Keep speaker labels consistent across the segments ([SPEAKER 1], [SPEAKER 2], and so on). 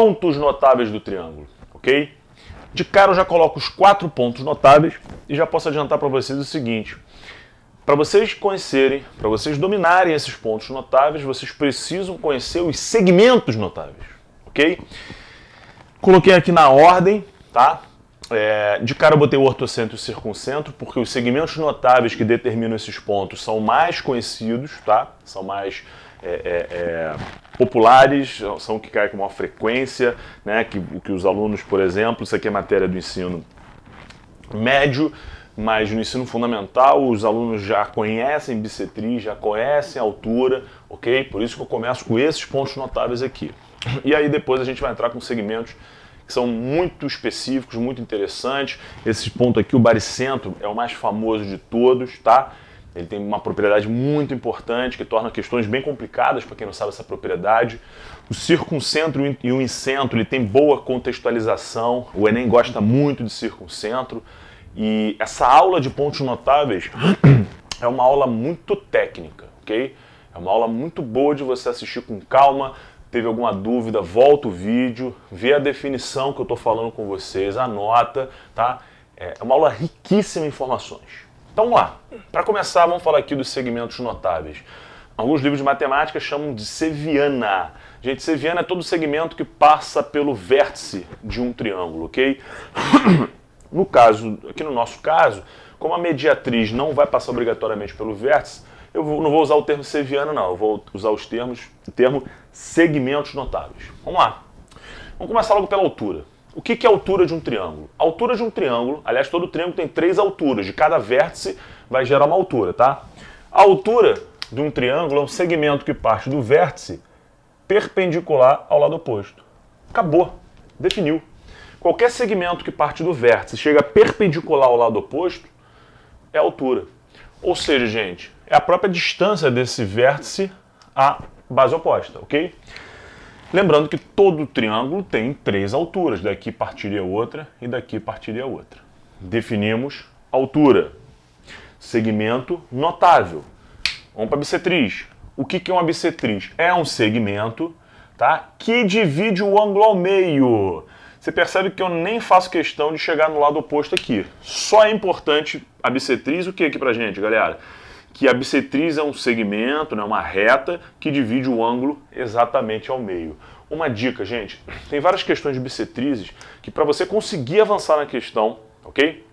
[SPEAKER 1] pontos notáveis do triângulo, ok? De cara eu já coloco os 4 pontos notáveis e já posso adiantar para vocês o seguinte. Para vocês conhecerem, para vocês dominarem esses pontos notáveis, vocês precisam conhecer os segmentos notáveis, ok? Coloquei aqui na ordem, tá? De cara eu botei o ortocentro e o circuncentro, porque os segmentos notáveis que determinam esses pontos são mais conhecidos, tá? São mais populares, são que caem com maior frequência, né? Que os alunos, por exemplo, isso aqui é matéria do ensino médio, mas no ensino fundamental os alunos já conhecem bissetriz, já conhecem a altura, ok? Por isso que eu começo com esses pontos notáveis aqui. E aí depois a gente vai entrar com segmentos que são muito específicos, muito interessantes. Esse ponto aqui, o baricentro, é o mais famoso de todos, tá? Ele tem uma propriedade muito importante que torna questões bem complicadas para quem não sabe essa propriedade. O circuncentro e o incentro, ele tem boa contextualização. O Enem gosta muito de circuncentro. E essa aula de pontos notáveis é uma aula muito técnica, ok? É uma aula muito boa de você assistir com calma. Teve alguma dúvida, volta o vídeo, vê a definição que eu estou falando com vocês, anota, tá? É uma aula riquíssima em informações. Então vamos lá. Para começar, vamos falar aqui dos segmentos notáveis. Alguns livros de matemática chamam de seviana. Gente, seviana é todo segmento que passa pelo vértice de um triângulo, ok? No caso, aqui no nosso caso, como a mediatriz não vai passar obrigatoriamente pelo vértice, eu não vou usar o termo seviana, não. Eu vou usar o termo segmentos notáveis. Vamos lá. Vamos começar logo pela altura. O que é a altura de um triângulo? A altura de um triângulo, aliás, todo triângulo tem 3 alturas. De cada vértice vai gerar uma altura, tá? A altura de um triângulo é um segmento que parte do vértice perpendicular ao lado oposto. Acabou. Definiu. Qualquer segmento que parte do vértice chega perpendicular ao lado oposto é altura. Ou seja, gente, é a própria distância desse vértice à base oposta, ok? Lembrando que todo triângulo tem 3 alturas. Daqui partiria outra e daqui partiria outra. Definimos altura. Segmento notável. Vamos para a bissetriz. O que é uma bissetriz? É um segmento, tá, que divide o ângulo ao meio. Você percebe que eu nem faço questão de chegar no lado oposto aqui. Só é importante a bissetriz, o que aqui pra gente, galera? Que a bissetriz é um segmento, né, uma reta, que divide o ângulo exatamente ao meio. Uma dica, gente, tem várias questões de bissetrizes que para você conseguir avançar na questão, ok?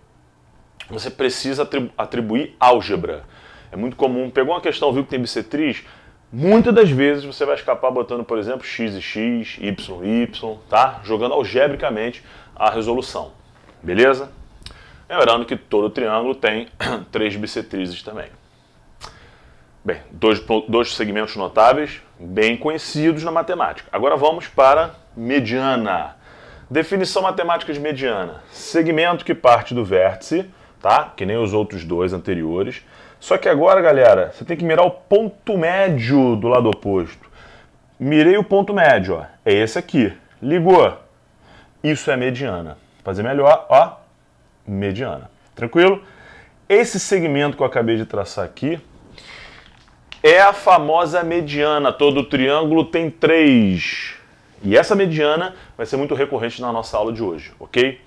[SPEAKER 1] Você precisa atribuir álgebra. É muito comum, pegou uma questão, viu que tem bissetriz, muitas das vezes você vai escapar botando, por exemplo, x e x, y e y, tá? Jogando algebricamente a resolução. Beleza? Lembrando que todo triângulo tem 3 bissetrizes também. Bem, dois segmentos notáveis, bem conhecidos na matemática. Agora vamos para mediana. Definição matemática de mediana. Segmento que parte do vértice, tá? Que nem os outros dois anteriores. Só que agora, galera, você tem que mirar o ponto médio do lado oposto. Mirei o ponto médio, ó. É esse aqui. Ligou. Isso é mediana. Vou fazer melhor, ó. Mediana. Tranquilo? Esse segmento que eu acabei de traçar aqui é a famosa mediana. Todo triângulo tem 3. E essa mediana vai ser muito recorrente na nossa aula de hoje, ok?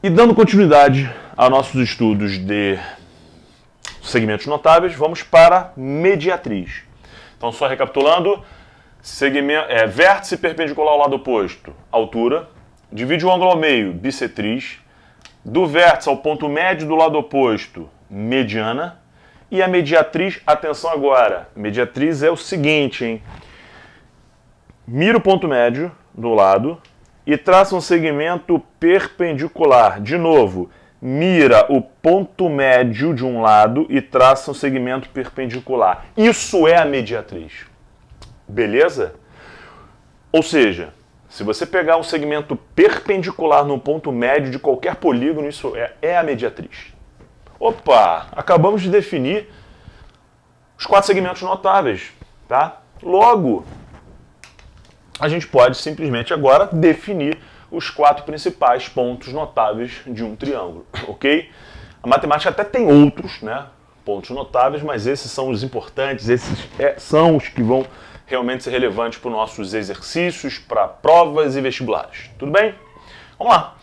[SPEAKER 1] E dando continuidade a nossos estudos de segmentos notáveis, vamos para mediatriz. Então, só recapitulando, vértice perpendicular ao lado oposto, altura, divide o ângulo ao meio, bissetriz, do vértice ao ponto médio do lado oposto, mediana, e a mediatriz, atenção agora, mediatriz é o seguinte, hein? Mira o ponto médio do lado e traça um segmento perpendicular. De novo, mira o ponto médio de um lado e traça um segmento perpendicular. Isso é a mediatriz. Beleza? Ou seja, se você pegar um segmento perpendicular no ponto médio de qualquer polígono, isso é a mediatriz. Opa! Acabamos de definir os 4 segmentos notáveis, tá? Logo, a gente pode simplesmente agora definir os 4 principais pontos notáveis de um triângulo, ok? A matemática até tem outros, né, pontos notáveis, mas esses são os importantes, esses são os que vão realmente ser relevante para os nossos exercícios, para provas e vestibulares. Tudo bem? Vamos lá.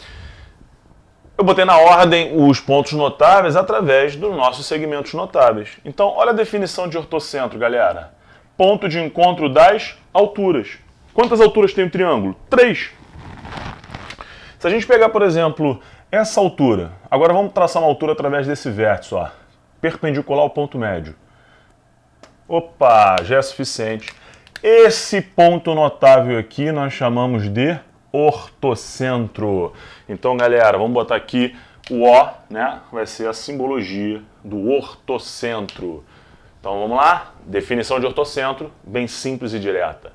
[SPEAKER 1] Eu botei na ordem os pontos notáveis através dos nossos segmentos notáveis. Então, olha a definição de ortocentro, galera. Ponto de encontro das alturas. Quantas alturas tem o triângulo? 3. Se a gente pegar, por exemplo, essa altura, agora vamos traçar uma altura através desse vértice, ó, perpendicular ao ponto médio. Opa, já é suficiente. Esse ponto notável aqui nós chamamos de ortocentro. Então, galera, vamos botar aqui o O, né? Vai ser a simbologia do ortocentro. Então, vamos lá? Definição de ortocentro, bem simples e direta.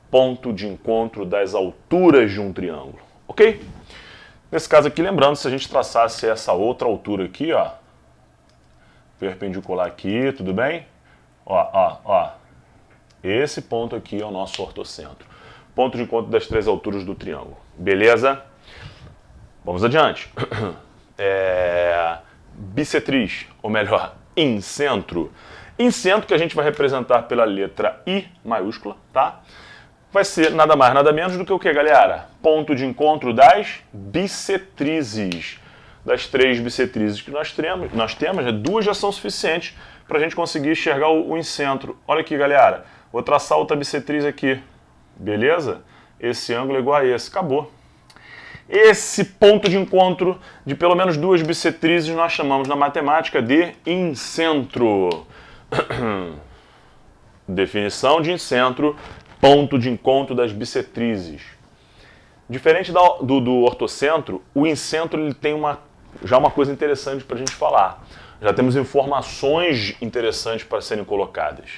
[SPEAKER 1] Ponto de encontro das alturas de um triângulo, ok? Nesse caso aqui, lembrando, se a gente traçasse essa outra altura aqui, ó, perpendicular aqui, tudo bem? Ó. Esse ponto aqui é o nosso ortocentro. Ponto de encontro das 3 alturas do triângulo. Beleza? Vamos adiante. Bissetriz, ou melhor, incentro. Incentro, que a gente vai representar pela letra I maiúscula, tá? Vai ser nada mais, nada menos do que o que, galera? Ponto de encontro das bissetrizes. Das 3 bissetrizes que nós temos, 2 já são suficientes para a gente conseguir enxergar o incentro. Olha aqui, galera. Vou traçar outra bissetriz aqui. Beleza? Esse ângulo é igual a esse. Acabou. Esse ponto de encontro de pelo menos 2 bissetrizes nós chamamos na matemática de incentro. Definição de incentro, ponto de encontro das bissetrizes. Diferente do ortocentro, o incentro ele tem já uma coisa interessante para a gente falar. Já temos informações interessantes para serem colocadas,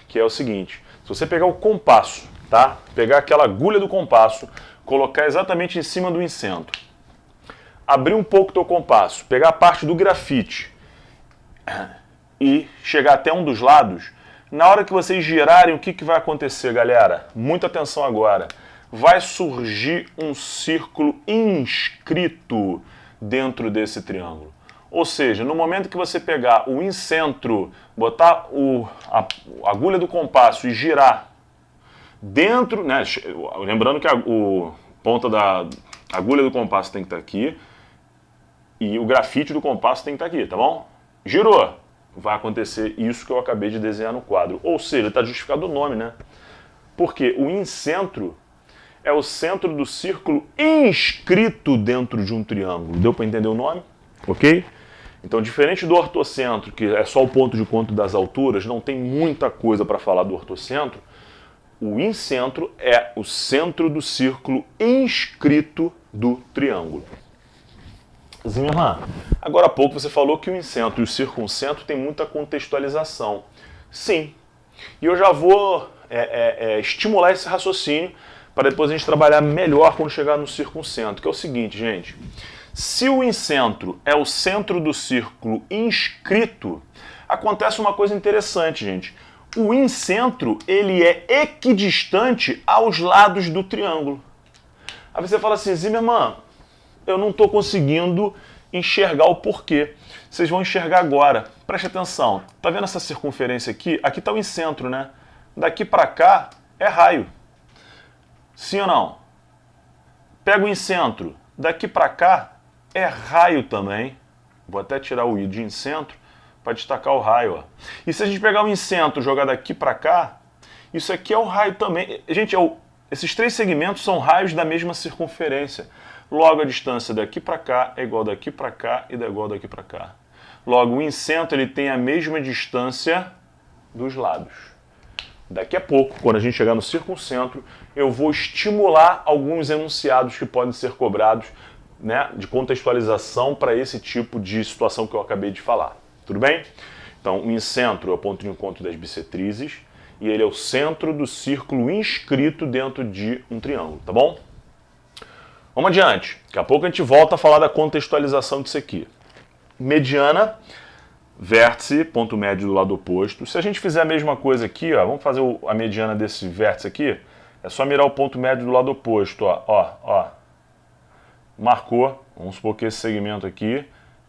[SPEAKER 1] que é o seguinte: se você pegar o compasso, tá? Pegar aquela agulha do compasso, colocar exatamente em cima do incentro, abrir um pouco o teu compasso, pegar a parte do grafite e chegar até um dos lados, na hora que vocês girarem, o que vai acontecer, galera? Muita atenção agora. Vai surgir um círculo inscrito dentro desse triângulo. Ou seja, no momento que você pegar o incentro, botar a agulha do compasso e girar dentro, né? Lembrando que a ponta da agulha do compasso tem que estar aqui e o grafite do compasso tem que estar aqui, tá bom? Girou, vai acontecer isso que eu acabei de desenhar no quadro. Ou seja, está justificado o nome, né? Porque o incentro é o centro do círculo inscrito dentro de um triângulo. Deu para entender o nome? Ok? Então, diferente do ortocentro, que é só o ponto de encontro das alturas, não tem muita coisa para falar do ortocentro. O incentro é o centro do círculo inscrito do triângulo. Zimmermann, agora há pouco você falou que o incentro e o circuncentro têm muita contextualização. Sim. E eu já vou estimular esse raciocínio para depois a gente trabalhar melhor quando chegar no circuncentro, que é o seguinte, gente. Se o incentro é o centro do círculo inscrito, acontece uma coisa interessante, gente. O incentro, ele é equidistante aos lados do triângulo. Aí você fala assim, Zimmermann, eu não estou conseguindo enxergar o porquê. Vocês vão enxergar agora. Preste atenção. Tá vendo essa circunferência aqui? Aqui está o incentro, né? Daqui para cá é raio. Sim ou não? Pega o incentro. Daqui para cá é raio também. Vou até tirar o I de incentro para destacar o raio. Ó. E se a gente pegar o incentro e jogar daqui para cá, isso aqui é o raio também. Gente, esses 3 segmentos são raios da mesma circunferência. Logo, a distância daqui para cá é igual daqui para cá e é igual daqui para cá. Logo, o incentro ele tem a mesma distância dos lados. Daqui a pouco, quando a gente chegar no circuncentro, eu vou estimular alguns enunciados que podem ser cobrados, né, de contextualização para esse tipo de situação que eu acabei de falar. Tudo bem? Então, o incentro é o ponto de encontro das bissetrizes e ele é o centro do círculo inscrito dentro de um triângulo, tá bom? Vamos adiante. Daqui a pouco a gente volta a falar da contextualização disso aqui. Mediana, vértice, ponto médio do lado oposto. Se a gente fizer a mesma coisa aqui, ó, vamos fazer a mediana desse vértice aqui, é só mirar o ponto médio do lado oposto, ó. Marcou, vamos supor que esse segmento aqui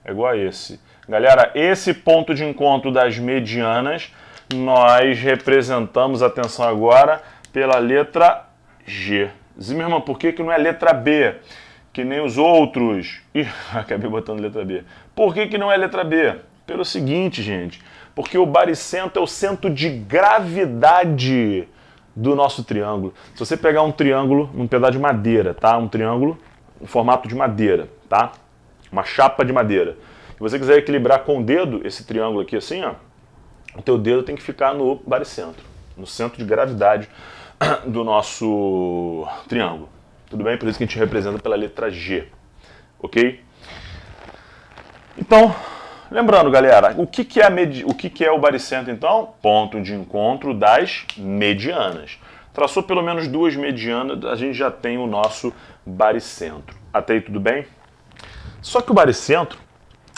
[SPEAKER 1] é igual a esse. Galera, esse ponto de encontro das medianas, nós representamos, atenção agora, pela letra G. Zimmermann, por que não é letra B? Que nem os outros. Ih, acabei botando letra B. Por que não é letra B? Pelo seguinte, gente. Porque o baricentro é o centro de gravidade do nosso triângulo. Se você pegar um triângulo, um pedaço de madeira, tá? Um triângulo em formato de madeira, tá? Uma chapa de madeira. Se você quiser equilibrar com o dedo, esse triângulo aqui assim, ó, o teu dedo tem que ficar no baricentro, no centro de gravidade do nosso triângulo. Tudo bem? Por isso que a gente representa pela letra G. Ok? Então, lembrando, galera, o que é o baricentro, então? Ponto de encontro das medianas. Traçou pelo menos duas medianas, a gente já tem o nosso baricentro. Até aí tudo bem? Só que o baricentro,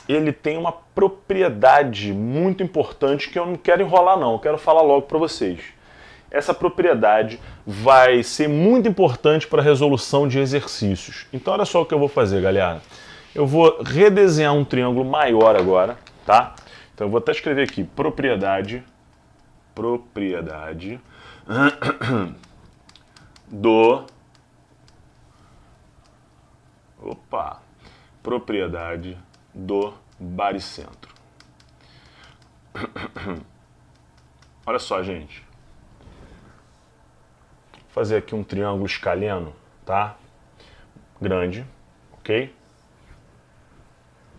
[SPEAKER 1] ele tem uma propriedade muito importante que eu não quero enrolar não, eu quero falar logo para vocês. Essa propriedade vai ser muito importante para a resolução de exercícios. Então olha só o que eu vou fazer, galera. Eu vou redesenhar um triângulo maior agora, tá? Então eu vou até escrever aqui, propriedade do... propriedade do baricentro. Olha só, gente. Vou fazer aqui um triângulo escaleno, tá? Grande, ok?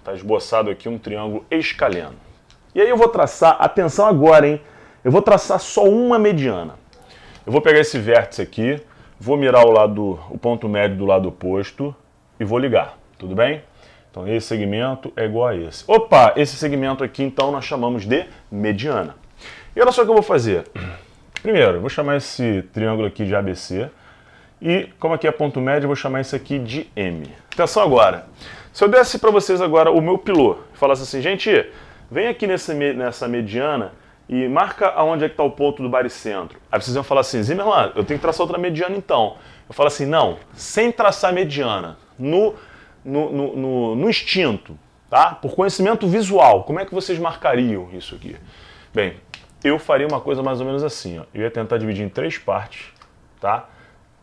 [SPEAKER 1] Tá esboçado aqui um triângulo escaleno. E aí eu vou traçar, atenção agora, hein? Eu vou traçar só uma mediana. Eu vou pegar esse vértice aqui, vou mirar o ponto médio do lado oposto e vou ligar, tudo bem? Então esse segmento é igual a esse. Opa, esse segmento aqui então nós chamamos de mediana. E olha só o que eu vou fazer. Primeiro, eu vou chamar esse triângulo aqui de ABC. E como aqui é ponto médio, eu vou chamar isso aqui de M. Atenção agora. Se eu desse para vocês agora o meu pilô e falasse assim, gente, vem aqui nessa mediana e marca aonde é que está o ponto do baricentro. Aí vocês vão falar assim, Zimmermann, eu tenho que traçar outra mediana então. Eu falo assim, não, sem traçar mediana, no instinto, tá? Por conhecimento visual, como é que vocês marcariam isso aqui? Bem, eu faria uma coisa mais ou menos assim, ó. Eu ia tentar dividir em 3 partes, tá?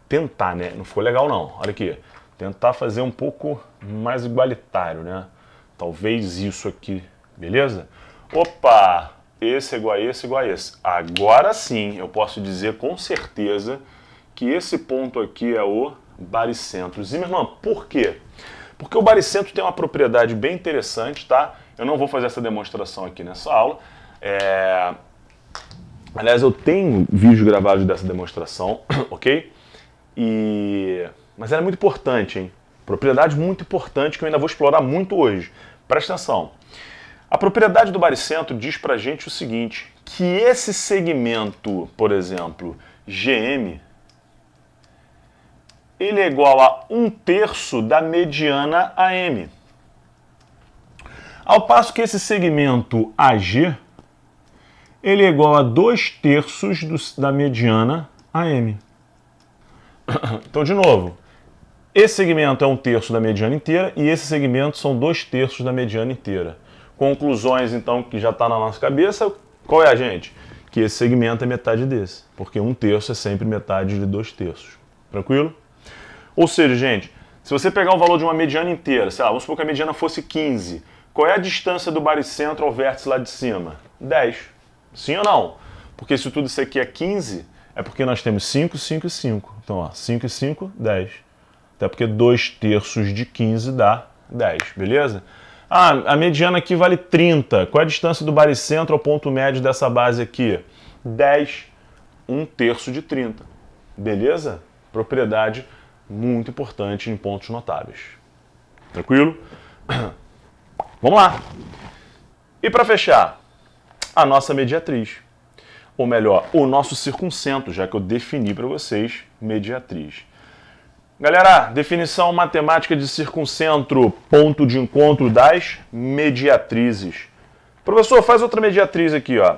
[SPEAKER 1] Tentar, né? Não ficou legal não, olha aqui. Tentar fazer um pouco mais igualitário, né? Talvez isso aqui, beleza? Opa! Esse é igual a esse, igual a esse. Agora sim, eu posso dizer com certeza que esse ponto aqui é o baricentro. Zimmermann, por quê? Porque o baricentro tem uma propriedade bem interessante, tá? Eu não vou fazer essa demonstração aqui nessa aula. Aliás, eu tenho vídeo gravado dessa demonstração, ok? Mas ela é muito importante, hein? Propriedade muito importante que eu ainda vou explorar muito hoje. Presta atenção. A propriedade do baricentro diz pra gente o seguinte, que esse segmento, por exemplo, GM, ele é igual a 1/3 da mediana AM. Ao passo que esse segmento AG, ele é igual a 2/3 da mediana AM. Então, de novo, esse segmento é 1/3 da mediana inteira e esse segmento são 2/3 da mediana inteira. Conclusões, então, que já está na nossa cabeça, qual é a gente? Que esse segmento é metade desse, porque 1/3 é sempre metade de 2/3. Tranquilo? Ou seja, gente, se você pegar o valor de uma mediana inteira, sei lá, vamos supor que a mediana fosse 15, qual é a distância do baricentro ao vértice lá de cima? 10. Sim ou não? Porque se tudo isso aqui é 15, é porque nós temos 5, 5 e 5. Então, ó, 5 e 5, 10. Até porque 2/3 de 15 dá 10, beleza? Ah, a mediana aqui vale 30. Qual é a distância do baricentro ao ponto médio dessa base aqui? 10, 1/3 de 30. Beleza? Propriedade muito importante em pontos notáveis. Tranquilo? Vamos lá. E para fechar, a nossa mediatriz. Ou melhor, o nosso circuncentro, já que eu defini para vocês mediatriz. Galera, definição matemática de circuncentro, ponto de encontro das mediatrizes. Professor, faz outra mediatriz aqui, ó.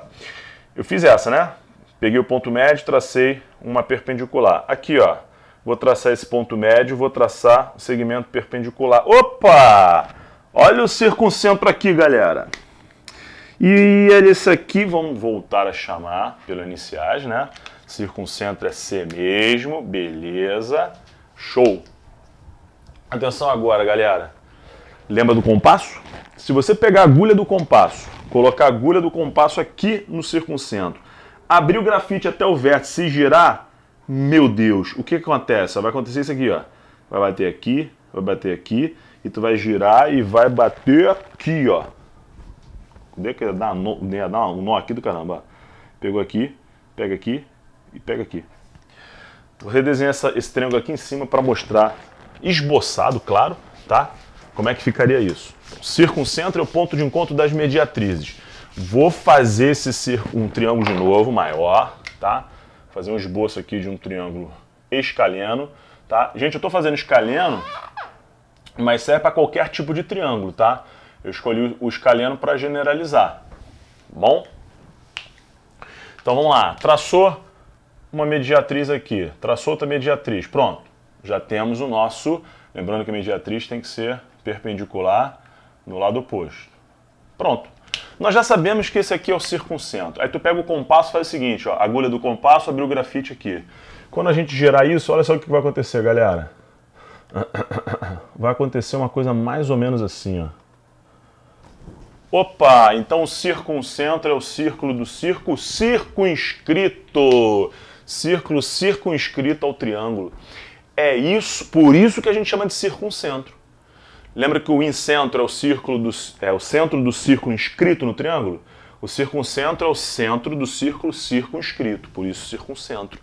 [SPEAKER 1] Eu fiz essa, né? Peguei o ponto médio, tracei uma perpendicular. Aqui, ó, vou traçar esse ponto médio, vou traçar o segmento perpendicular. Opa! Olha o circuncentro aqui, galera. E esse aqui, vamos voltar a chamar pelas iniciais, né? Circuncentro é C mesmo, beleza, show. Atenção agora, galera. Lembra do compasso? Se você pegar a agulha do compasso, colocar a agulha do compasso aqui no circuncentro, abrir o grafite até o vértice e girar, meu Deus, o que acontece? Vai acontecer isso aqui, ó. Vai bater aqui, e tu vai girar e vai bater aqui, ó. Cadê que dá um nó aqui do caramba? Pegou aqui, pega aqui e pega aqui. Vou redesenhar esse triângulo aqui em cima para mostrar, esboçado, claro, tá? Como é que ficaria isso? O circuncentro é o ponto de encontro das mediatrizes. Vou fazer um triângulo de novo, maior, tá? Fazer um esboço aqui de um triângulo escaleno, tá? Gente, eu estou fazendo escaleno, mas serve para qualquer tipo de triângulo, tá? Eu escolhi o escaleno para generalizar, bom? Então vamos lá, traçou uma mediatriz aqui, traçou outra mediatriz, pronto. Já temos o nosso, lembrando que a mediatriz tem que ser perpendicular no lado oposto. Pronto. Nós já sabemos que esse aqui é o circuncentro. Aí tu pega o compasso e faz o seguinte, ó, agulha do compasso, abriu o grafite aqui. Quando a gente girar isso, olha só o que vai acontecer, galera. Vai acontecer uma coisa mais ou menos assim, ó. Opa, então o circuncentro é o círculo do círculo circunscrito. Círculo circunscrito ao triângulo. É isso, por isso que a gente chama de circuncentro. Lembra que o incentro é o centro do círculo inscrito no triângulo? O circuncentro é o centro do círculo circunscrito, por isso circuncentro.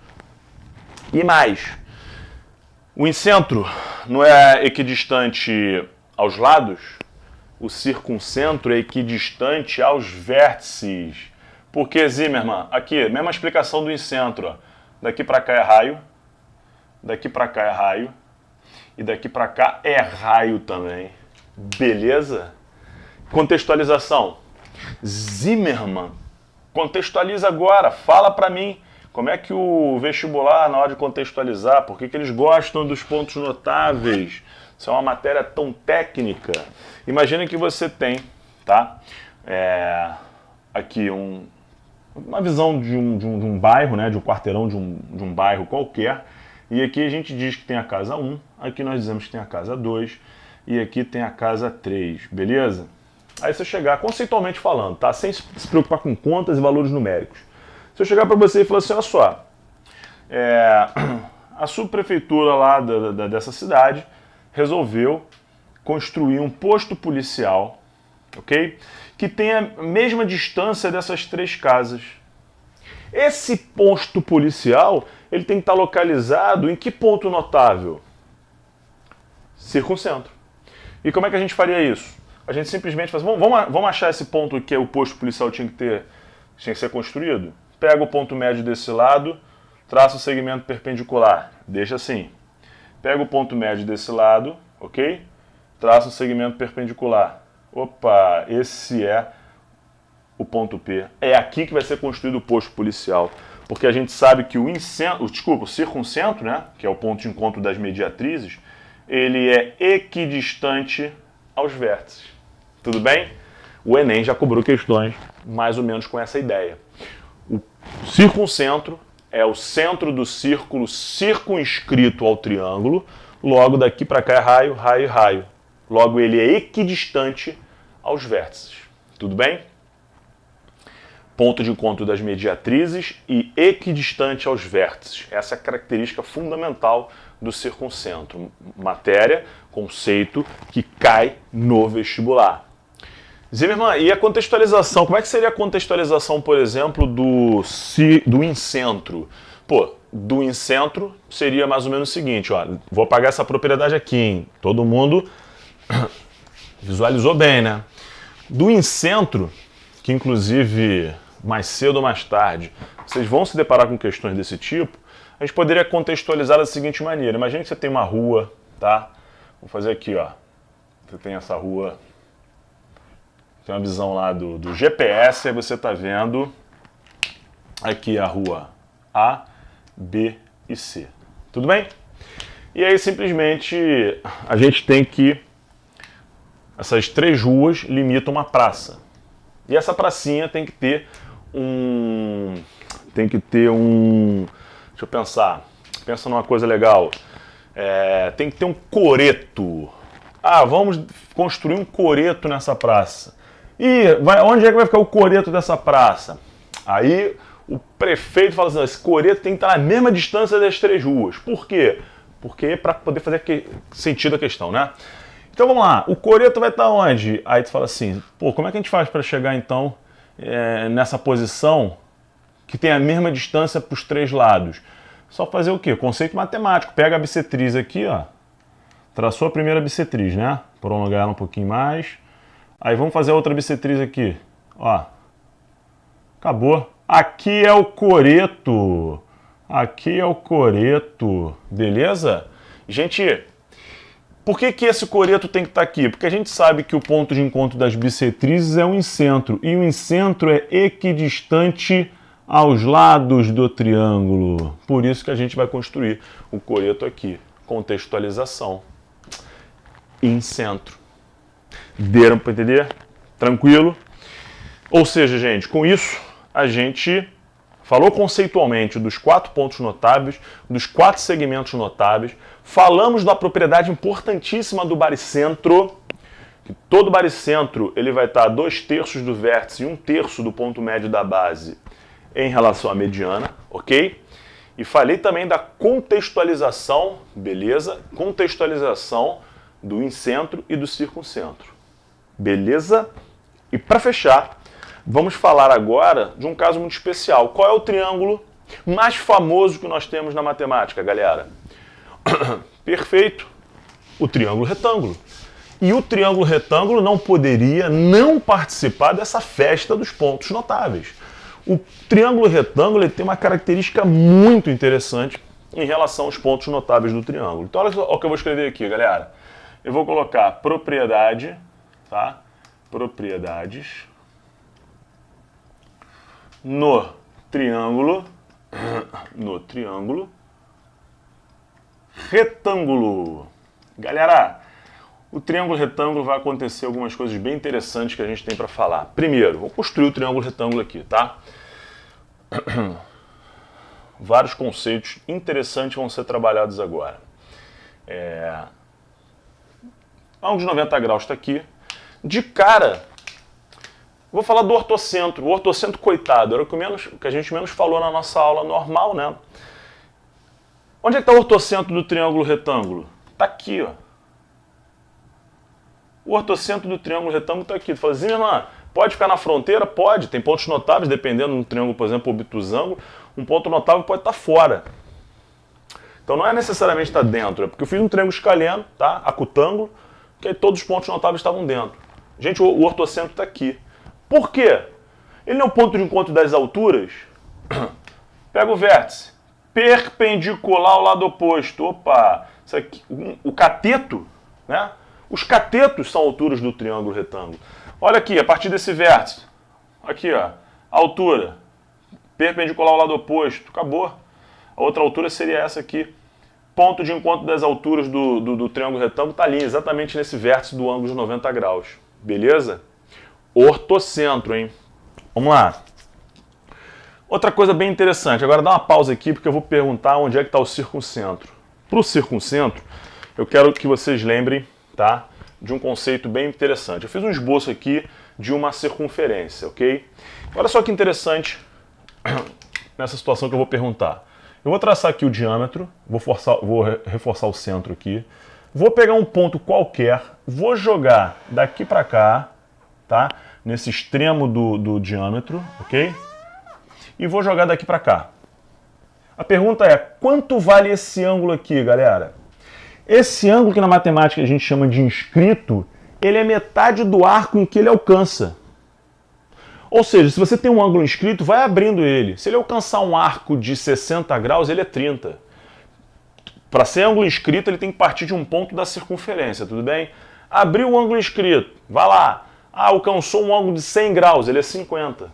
[SPEAKER 1] E mais, o incentro não é equidistante aos lados? O circuncentro é equidistante aos vértices. Por que, Zimmermann? Aqui, mesma explicação do incentro. Ó. Daqui para cá é raio, daqui para cá é raio, e daqui para cá é raio também. Beleza? Contextualização. Zimmermann, contextualiza agora. Fala para mim como é que o vestibular, na hora de contextualizar, por que eles gostam dos pontos notáveis? Isso é uma matéria tão técnica. Imagina que você tem, tá? Aqui uma visão de um bairro, né? De um quarteirão de um bairro qualquer. E aqui a gente diz que tem a casa 1, aqui nós dizemos que tem a casa 2, e aqui tem a casa 3, beleza? Aí se eu chegar, conceitualmente falando, tá? Sem se preocupar com contas e valores numéricos. Se eu chegar para você e falar assim, olha só, a subprefeitura lá dessa cidade resolveu construir um posto policial, ok? Que tenha a mesma distância dessas 3 casas. Esse posto policial, ele tem que estar localizado em que ponto notável? Circuncentro. E como é que a gente faria isso? A gente simplesmente faz, vamos achar esse ponto que o posto policial tinha que ser construído? Pega o ponto médio desse lado, traça o segmento perpendicular, deixa assim. Pega o ponto médio desse lado, ok? Traça o segmento perpendicular. Opa, esse é o ponto P. É aqui que vai ser construído o posto policial. Porque a gente sabe que o circuncentro, né, que é o ponto de encontro das mediatrizes, ele é equidistante aos vértices. Tudo bem? O Enem já cobrou questões mais ou menos com essa ideia. O circuncentro é o centro do círculo circunscrito ao triângulo, logo daqui para cá é raio, raio, raio. Logo ele é equidistante aos vértices. Tudo bem? Ponto de encontro das mediatrizes e equidistante aos vértices. Essa é a característica fundamental do circuncentro. Matéria, conceito que cai no vestibular. Zimmermann, e a contextualização? Como é que seria a contextualização, por exemplo, do incentro? Pô, do incentro seria mais ou menos o seguinte, ó, vou apagar essa propriedade aqui, hein? Todo mundo visualizou bem, né? Do incentro, que inclusive mais cedo ou mais tarde vocês vão se deparar com questões desse tipo, a gente poderia contextualizar da seguinte maneira. Imagine que você tem uma rua, tá? Vou fazer aqui, ó. Você tem essa rua, tem uma visão lá do GPS, aí você está vendo aqui a rua A, B e C. Tudo bem? E aí simplesmente a gente tem que essas 3 ruas limitam uma praça. E essa pracinha tem que ter tem que ter um... Deixa eu pensar. Pensa numa coisa legal. Tem que ter um coreto. Ah, vamos construir um coreto nessa praça. E onde é que vai ficar o coreto dessa praça? Aí o prefeito fala assim, esse coreto tem que estar na mesma distância das 3 ruas. Por quê? Porque para poder fazer sentido a questão, né? Então vamos lá, o coreto vai estar onde? Aí tu fala assim, pô, como é que a gente faz para chegar então nessa posição que tem a mesma distância para os 3 lados? Só fazer o quê? Conceito matemático. Pega a bissetriz aqui, ó. Traçou a primeira bissetriz, né? Prolongar ela um pouquinho mais. Aí vamos fazer a outra bissetriz aqui. Ó. Acabou. Aqui é o coreto. Aqui é o coreto. Beleza? Gente, por que esse coreto tem que estar aqui? Porque a gente sabe que o ponto de encontro das bissetrizes é o incentro. E o incentro é equidistante aos lados do triângulo. Por isso que a gente vai construir o coreto aqui. Contextualização. Incentro. Deram para entender? Tranquilo? Ou seja, gente, com isso a gente falou conceitualmente dos 4 pontos notáveis, dos 4 segmentos notáveis, falamos da propriedade importantíssima do baricentro, que todo baricentro ele vai estar a 2/3 do vértice e 1/3 do ponto médio da base em relação à mediana, ok? E falei também da contextualização, beleza? Contextualização do incentro e do circuncentro, beleza? E para fechar, vamos falar agora de um caso muito especial. Qual é o triângulo mais famoso que nós temos na matemática, galera? Perfeito, o triângulo retângulo. E o triângulo retângulo não poderia não participar dessa festa dos pontos notáveis. O triângulo retângulo ele tem uma característica muito interessante em relação aos pontos notáveis do triângulo. Então olha só o que eu vou escrever aqui, galera. Eu vou colocar propriedade, tá? Propriedades no triângulo retângulo. Galera, o triângulo retângulo vai acontecer algumas coisas bem interessantes que a gente tem para falar. Primeiro, vou construir o triângulo retângulo aqui, tá? Vários conceitos interessantes vão ser trabalhados agora. Ângulo de 90 graus está aqui. De cara, vou falar do ortocentro. O ortocentro, coitado, era o que a gente menos falou na nossa aula normal, né? Onde é que está o ortocentro do triângulo retângulo? Está aqui, ó. O ortocentro do triângulo retângulo está aqui. Tu fala assim, irmã, pode ficar na fronteira? Pode. Tem pontos notáveis, dependendo do triângulo, por exemplo, obtusângulo. Um ponto notável pode estar fora. Então não é necessariamente estar dentro. É porque eu fiz um triângulo escaleno, tá? Acutângulo, que aí todos os pontos notáveis estavam dentro. Gente, o ortocentro está aqui. Por quê? Ele não é um ponto de encontro das alturas? Pega o vértice. Perpendicular ao lado oposto. Opa! Isso aqui, o cateto, né? Os catetos são alturas do triângulo retângulo. Olha aqui, a partir desse vértice. Aqui, ó. Altura. Perpendicular ao lado oposto. Acabou. A outra altura seria essa aqui. Ponto de encontro das alturas do triângulo retângulo está ali, exatamente nesse vértice do ângulo de 90 graus. Beleza? Ortocentro, hein? Vamos lá. Outra coisa bem interessante. Agora dá uma pausa aqui, porque eu vou perguntar onde é que está o circuncentro. Para o circuncentro, eu quero que vocês lembrem, tá, de um conceito bem interessante. Eu fiz um esboço aqui de uma circunferência, ok? Olha só que interessante nessa situação que eu vou perguntar. Eu vou traçar aqui o diâmetro, vou reforçar o centro aqui, vou pegar um ponto qualquer, vou jogar daqui para cá, tá? Nesse extremo do diâmetro, ok? E vou jogar daqui para cá. A pergunta é, quanto vale esse ângulo aqui, galera? Esse ângulo que na matemática a gente chama de inscrito, ele é metade do arco em que ele alcança. Ou seja, se você tem um ângulo inscrito, vai abrindo ele. Se ele alcançar um arco de 60 graus, ele é 30. Para ser ângulo inscrito, ele tem que partir de um ponto da circunferência, tudo bem? Abriu o ângulo inscrito, vai lá. Ah, alcançou um ângulo de 100 graus, ele é 50.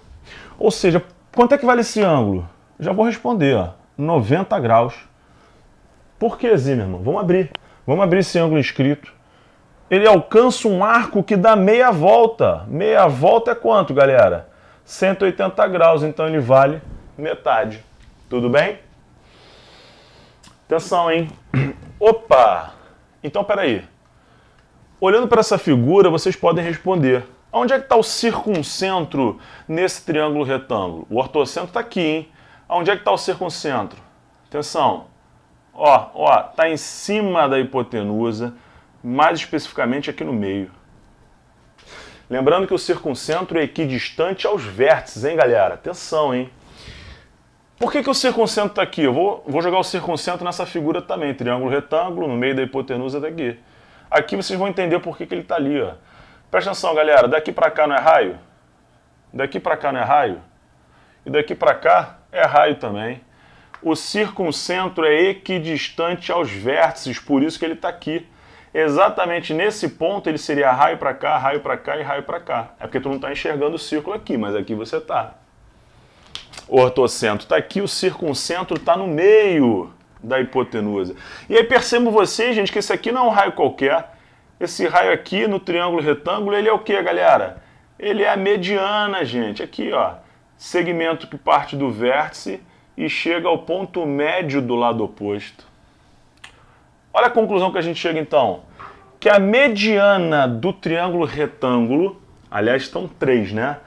[SPEAKER 1] Ou seja, quanto é que vale esse ângulo? Já vou responder, ó, 90 graus. Por que, Zimmermann? Vamos abrir. Vamos abrir esse ângulo inscrito. Ele alcança um arco que dá meia volta. Meia volta é quanto, galera? 180 graus, então ele vale metade. Tudo bem? Atenção, hein? Opa! Então, peraí. Olhando para essa figura, vocês podem responder. Onde é que está o circuncentro nesse triângulo retângulo? O ortocentro está aqui, hein? Onde é que está o circuncentro? Atenção. Ó, tá em cima da hipotenusa, mais especificamente aqui no meio. Lembrando que o circuncentro é equidistante aos vértices, hein, galera? Atenção, hein? Por que o circuncentro está aqui? Eu vou jogar o circuncentro nessa figura também. Triângulo retângulo, no meio da hipotenusa está aqui. Aqui vocês vão entender por que ele está ali, ó. Presta atenção, galera. Daqui para cá não é raio? Daqui para cá não é raio? E daqui para cá é raio também. O circuncentro é equidistante aos vértices, por isso que ele está aqui. Exatamente nesse ponto ele seria raio para cá e raio para cá. É porque tu não está enxergando o círculo aqui, mas aqui você está. O ortocentro está aqui, o circuncentro está no meio da hipotenusa. E aí percebam vocês, gente, que esse aqui não é um raio qualquer. Esse raio aqui no triângulo retângulo, ele é o que, galera? Ele é a mediana, gente. Aqui, ó, segmento que parte do vértice e chega ao ponto médio do lado oposto. Olha a conclusão que a gente chega então. Que a mediana do triângulo retângulo, aliás, estão três, né?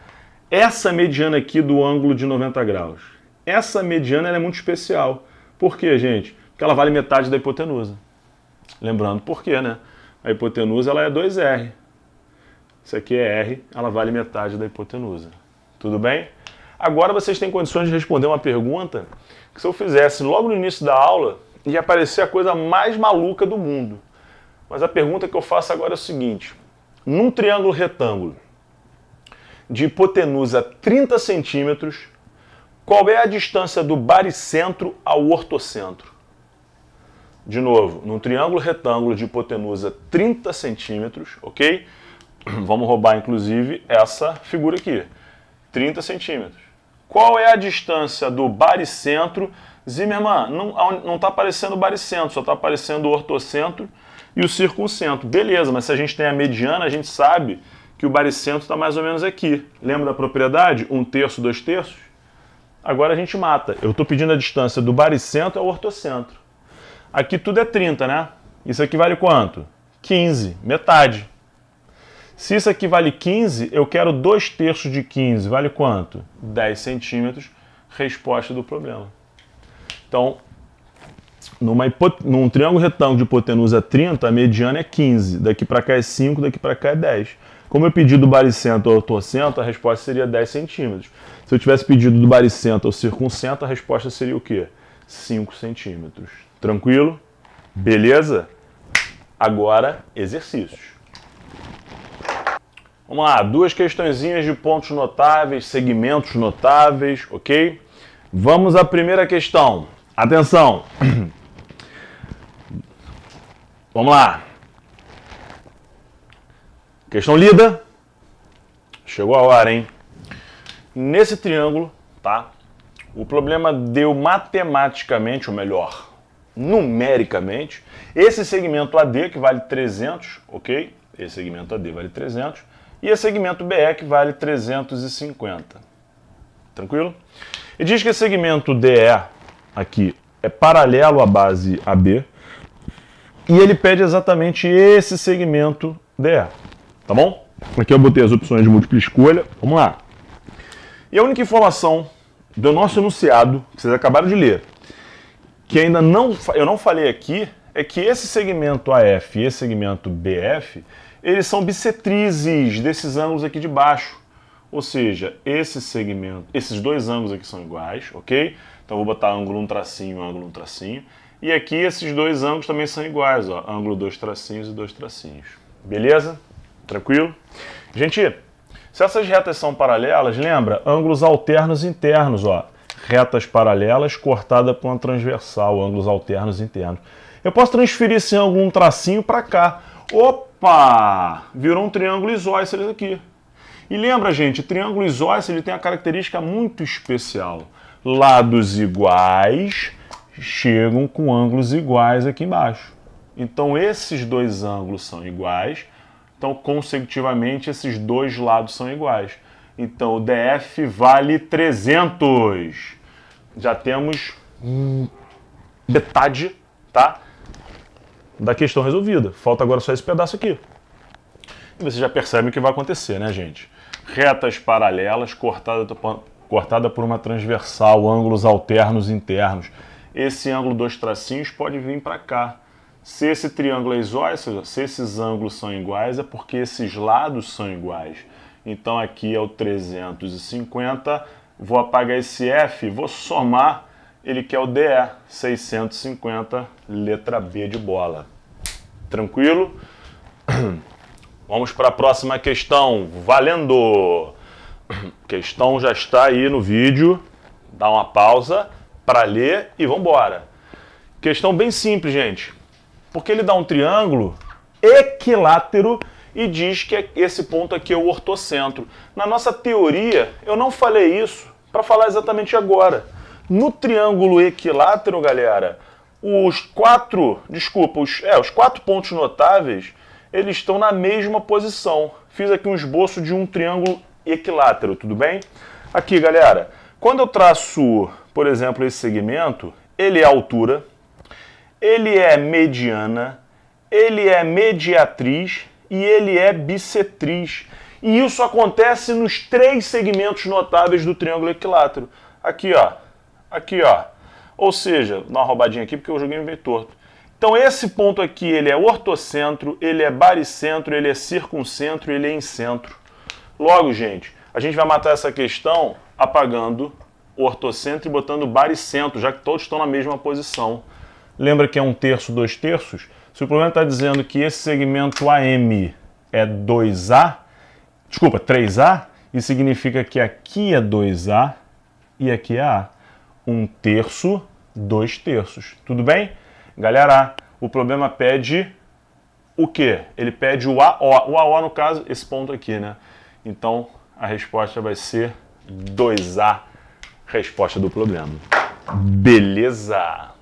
[SPEAKER 1] Essa mediana aqui do ângulo de 90 graus. Essa mediana ela é muito especial. Por quê, gente? Porque ela vale metade da hipotenusa. Lembrando por quê, né? A hipotenusa ela é 2R. Isso aqui é R, ela vale metade da hipotenusa. Tudo bem? Agora vocês têm condições de responder uma pergunta que se eu fizesse logo no início da aula, ia parecer a coisa mais maluca do mundo. Mas a pergunta que eu faço agora é o seguinte. Num triângulo retângulo de hipotenusa 30 centímetros, qual é a distância do baricentro ao ortocentro? De novo, num triângulo retângulo de hipotenusa 30 centímetros, ok? Vamos roubar, inclusive, essa figura aqui. 30 centímetros. Qual é a distância do baricentro? Zimmermann, não está aparecendo o baricentro, só está aparecendo o ortocentro e o circuncentro. Beleza, mas se a gente tem a mediana, a gente sabe que o baricentro está mais ou menos aqui. Lembra da propriedade? 1/3, 2/3? Agora a gente mata. Eu estou pedindo a distância do baricentro ao ortocentro. Aqui tudo é 30, né? Isso aqui vale quanto? 15, metade. Se isso aqui vale 15, eu quero 2/3 de 15. Vale quanto? 10 centímetros. Resposta do problema. Então, num triângulo retângulo de hipotenusa 30, a mediana é 15. Daqui para cá é 5, daqui para cá é 10. Como eu pedi do baricentro ao ortocentro, a resposta seria 10 centímetros. Se eu tivesse pedido do baricentro ao circuncentro, a resposta seria o quê? 5 centímetros. Tranquilo? Beleza? Agora, exercícios. Vamos lá, duas questõezinhas de pontos notáveis, segmentos notáveis, ok? Vamos à primeira questão. Atenção! Vamos lá. Questão lida. Chegou a hora, hein? Nesse triângulo, tá? O problema deu matematicamente, ou melhor, numericamente, esse segmento AD que vale 300, ok? Esse segmento AD vale 300. E esse segmento BE que vale 350. Tranquilo? E diz que esse segmento DE aqui é paralelo à base AB. E ele pede exatamente esse segmento DE. Tá bom? Aqui eu botei as opções de múltipla escolha. Vamos lá. E a única informação do nosso enunciado, que vocês acabaram de ler, que ainda eu não falei aqui, é que esse segmento AF e esse segmento BF, eles são bissetrizes desses ângulos aqui de baixo. Ou seja, esses dois ângulos aqui são iguais, ok? Então eu vou botar ângulo 1 tracinho, ângulo 1 tracinho. E aqui esses dois ângulos também são iguais, ó, ângulo 2 tracinhos e 2 tracinhos. Beleza? Tranquilo? Gente, se essas retas são paralelas, lembra? Ângulos alternos internos, ó. Retas paralelas cortada por uma transversal, ângulos alternos internos. Eu posso transferir esse ângulo 1 tracinho para cá. Opa! Virou um triângulo isósceles aqui. E lembra, gente, triângulo isósceles tem a característica muito especial. Lados iguais chegam com ângulos iguais aqui embaixo. Então esses dois ângulos são iguais. Então, consecutivamente, esses dois lados são iguais. Então, o DF vale 300. já temos metade, tá, da questão resolvida. Falta agora só esse pedaço aqui. E você já percebe o que vai acontecer, né, gente? Retas paralelas, cortada por uma transversal, ângulos alternos internos. Esse ângulo 2 tracinhos pode vir para cá. Se esse triângulo é isósceles, se esses ângulos são iguais, é porque esses lados são iguais. Então aqui é o 350, vou apagar esse F, vou somar, ele que é o DE, 650, letra B de bola. Tranquilo? Vamos para a próxima questão, valendo! A questão já está aí no vídeo, dá uma pausa para ler e vamos embora. Questão bem simples, gente. Porque ele dá um triângulo equilátero e diz que esse ponto aqui é o ortocentro. Na nossa teoria, eu não falei isso para falar exatamente agora. No triângulo equilátero, galera, os quatro pontos notáveis, eles estão na mesma posição. Fiz aqui um esboço de um triângulo equilátero, tudo bem? Aqui, galera, quando eu traço, por exemplo, esse segmento, ele é altura, ele é mediana, ele é mediatriz e ele é bissetriz. E isso acontece nos 3 segmentos notáveis do triângulo equilátero. Aqui, ó. Aqui, ó. Ou seja, dá uma roubadinha aqui porque eu joguei meio torto. Então esse ponto aqui, ele é ortocentro, ele é baricentro, ele é circuncentro, ele é incentro. Logo, gente, a gente vai matar essa questão apagando o ortocentro e botando baricentro, já que todos estão na mesma posição. Lembra que é 1/3, 2/3? Se o problema está dizendo que esse segmento AM é 2A, desculpa, 3A, isso significa que aqui é 2A e aqui é A. 1/3, 2/3. Tudo bem? Galera, o problema pede o quê? Ele pede o AO. O AO, no caso, esse ponto aqui, né? Então, a resposta vai ser 2A, resposta do problema. Beleza!